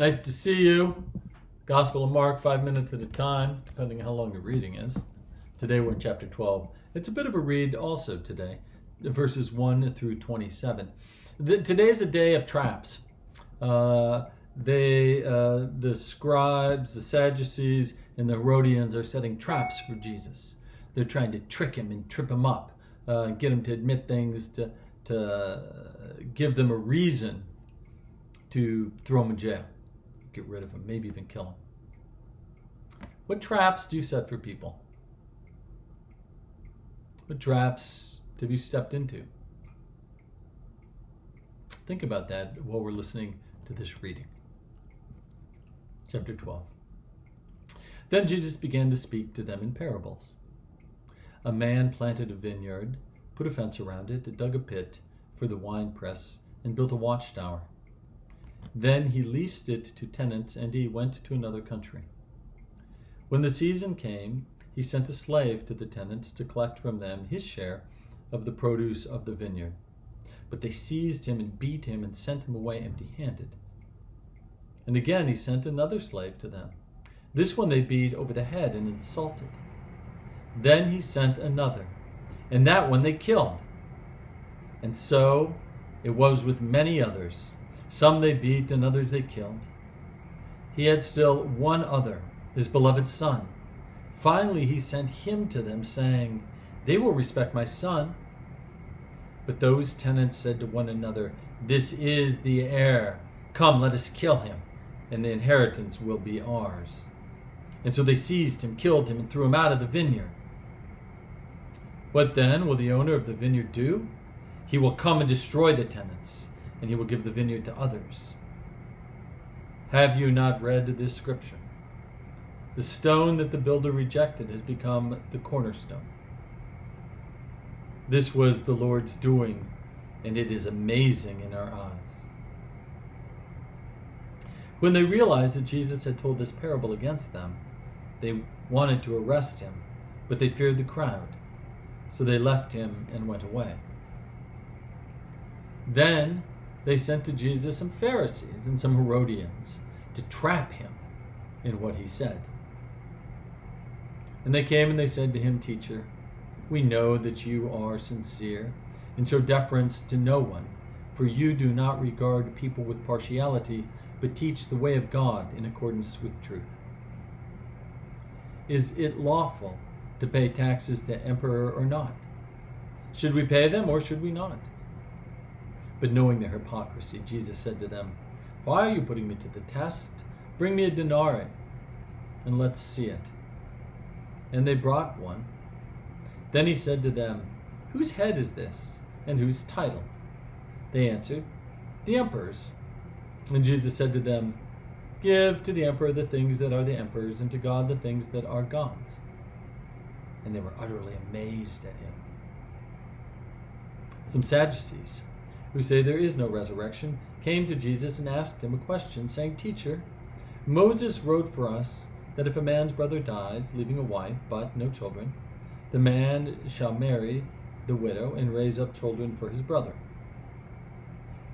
Nice to see you. Gospel of Mark, 5 minutes at a time, depending on how long the reading is. Today we're in chapter 12. It's a bit of a read also today, verses 1 through 27. Today is a day of traps. The scribes, the Sadducees, and the Herodians are setting traps for Jesus. They're trying to trick him and trip him up, get him to admit things, to give them a reason to throw him in jail, get rid of him, maybe even kill him. What traps do you set for people? What traps have you stepped into? Think about that while we're listening to this reading. Chapter 12. Then Jesus began to speak to them in parables. A man planted a vineyard, put a fence around it, dug a pit for the winepress, and built a watchtower. Then he leased it to tenants, and he went to another country. When the season came, he sent a slave to the tenants to collect from them his share of the produce of the vineyard. But they seized him and beat him and sent him away empty-handed. And again he sent another slave to them. This one they beat over the head and insulted. Then he sent another, and that one they killed. And so it was with many others. Some they beat and others they killed. He had still one other, his beloved son. Finally he sent him to them, saying, "They will respect my son." But those tenants said to one another, "This is the heir. Come, let us kill him, and the inheritance will be ours." And so they seized him, killed him, and threw him out of the vineyard. What then will the owner of the vineyard do? He will come and destroy the tenants, and he will give the vineyard to others. Have you not read this scripture? The stone that the builder rejected has become the cornerstone. This was the Lord's doing, and it is amazing in our eyes. When they realized that Jesus had told this parable against them, they wanted to arrest him, but they feared the crowd, so they left him and went away. Then they sent to Jesus some Pharisees and some Herodians to trap him in what he said. And they came and they said to him, "Teacher, we know that you are sincere and show deference to no one, for you do not regard people with partiality, but teach the way of God in accordance with truth. Is it lawful to pay taxes to the emperor or not? Should we pay them or should we not?" But knowing their hypocrisy, Jesus said to them, "Why are you putting me to the test? Bring me a denarius, and let's see it." And they brought one. Then he said to them, "Whose head is this, and whose title?" They answered, "The emperor's." And Jesus said to them, "Give to the emperor the things that are the emperor's, and to God the things that are God's." And they were utterly amazed at him. Some Sadducees, who say there is no resurrection, came to Jesus and asked him a question, saying, "Teacher, Moses wrote for us that if a man's brother dies, leaving a wife but no children, the man shall marry the widow and raise up children for his brother.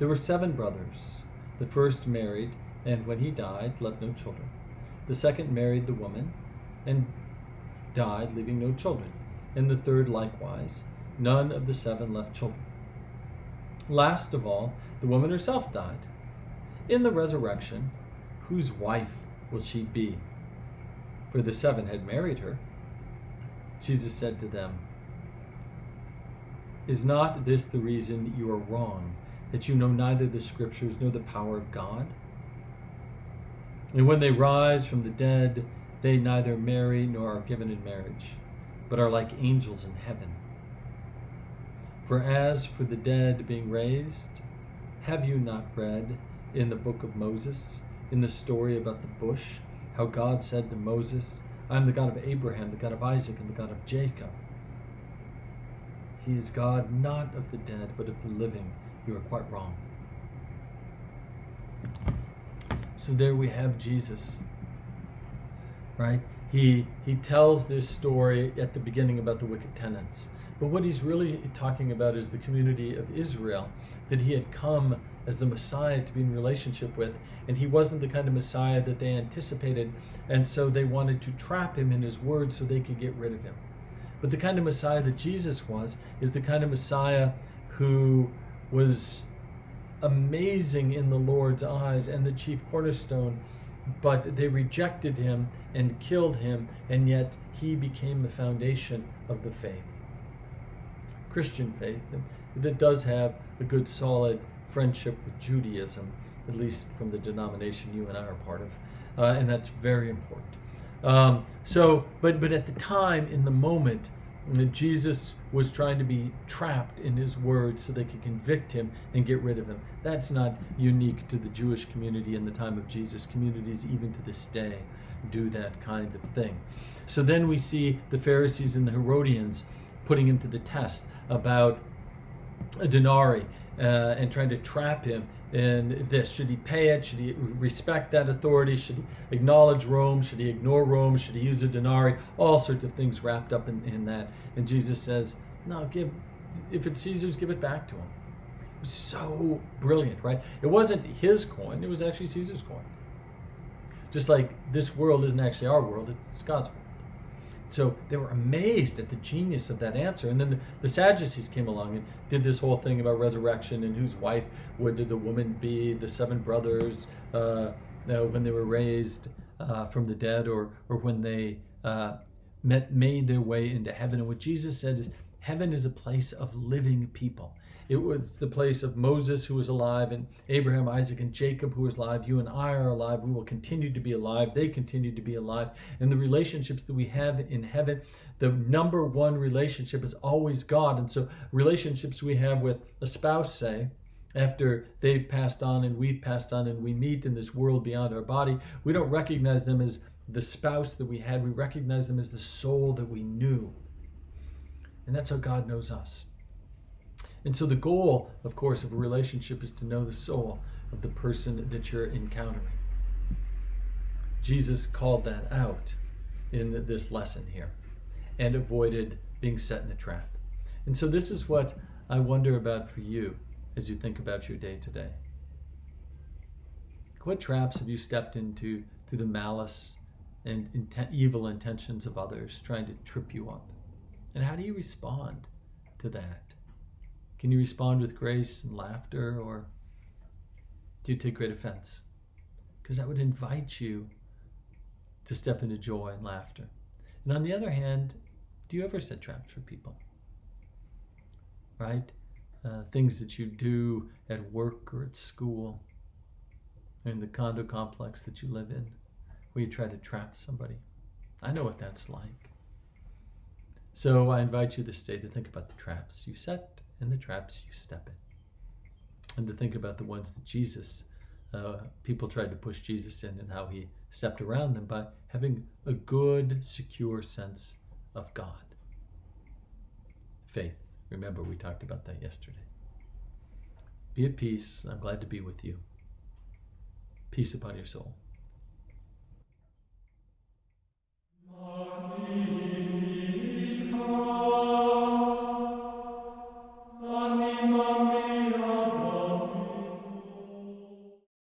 There were 7 brothers. The first married, and when he died, left no children. The second married the woman, and died, leaving no children. And the third likewise. None of the 7 left children. Last of all, the woman herself died. In the resurrection, whose wife will she be? For the 7 had married her." Jesus said to them, "Is not this the reason you are wrong, that you know neither the Scriptures nor the power of God? And when they rise from the dead, they neither marry nor are given in marriage, but are like angels in heaven. For as for the dead being raised, have you not read in the book of Moses, in the story about the bush, how God said to Moses, 'I am the God of Abraham, the God of Isaac, and the God of Jacob'? He is God not of the dead, but of the living. You are quite wrong." So there we have Jesus, right? He tells this story at the beginning about the wicked tenants. But what he's really talking about is the community of Israel, that he had come as the Messiah to be in relationship with, and he wasn't the kind of Messiah that they anticipated, and so they wanted to trap him in his words so they could get rid of him. But the kind of Messiah that Jesus was is the kind of Messiah who was amazing in the Lord's eyes and the chief cornerstone, but they rejected him and killed him, and yet he became the foundation of the faith. Christian faith, that does have a good solid friendship with Judaism, at least from the denomination you and I are part of, and that's very important. But at the time, in the moment, Jesus was trying to be trapped in his words so they could convict him and get rid of him. That's not unique to the Jewish community in the time of Jesus. Communities, even to this day, do that kind of thing. So then we see the Pharisees and the Herodians putting him to the test about a denarii and trying to trap him in this. Should he pay it? Should he respect that authority? Should he acknowledge Rome? Should he ignore Rome? Should he use a denarii? All sorts of things wrapped up in that. And Jesus says, no, if it's Caesar's, give it back to him. It was so brilliant, right? It wasn't his coin, it was actually Caesar's coin. Just like this world isn't actually our world, it's God's world. So they were amazed at the genius of that answer. And then the Sadducees came along and did this whole thing about resurrection and whose wife would the woman be, the 7 brothers, when they were raised from the dead, or when they made their way into heaven. And what Jesus said is, heaven is a place of living people. It was the place of Moses, who was alive, and Abraham, Isaac, and Jacob, who was alive. You and I are alive. We will continue to be alive. They continue to be alive. And the relationships that we have in heaven, the number one relationship is always God. And so relationships we have with a spouse, say, after they've passed on and we've passed on and we meet in this world beyond our body, we don't recognize them as the spouse that we had. We recognize them as the soul that we knew. And that's how God knows us. And so the goal, of course, of a relationship is to know the soul of the person that you're encountering. Jesus called that out in this lesson here and avoided being set in a trap. And so this is what I wonder about for you as you think about your day today. What traps have you stepped into through the malice and evil intentions of others trying to trip you up? And how do you respond to that? Can you respond with grace and laughter, or do you take great offense? Because that would invite you to step into joy and laughter. And on the other hand, do you ever set traps for people? Right? Things that you do at work or at school, or in the condo complex that you live in, where you try to trap somebody. I know what that's like. So I invite you this day to think about the traps you set and the traps you step in. And to think about the ones that Jesus, people tried to push Jesus in, and how he stepped around them by having a good, secure sense of God. Faith. Remember, we talked about that yesterday. Be at peace. I'm glad to be with you. Peace upon your soul.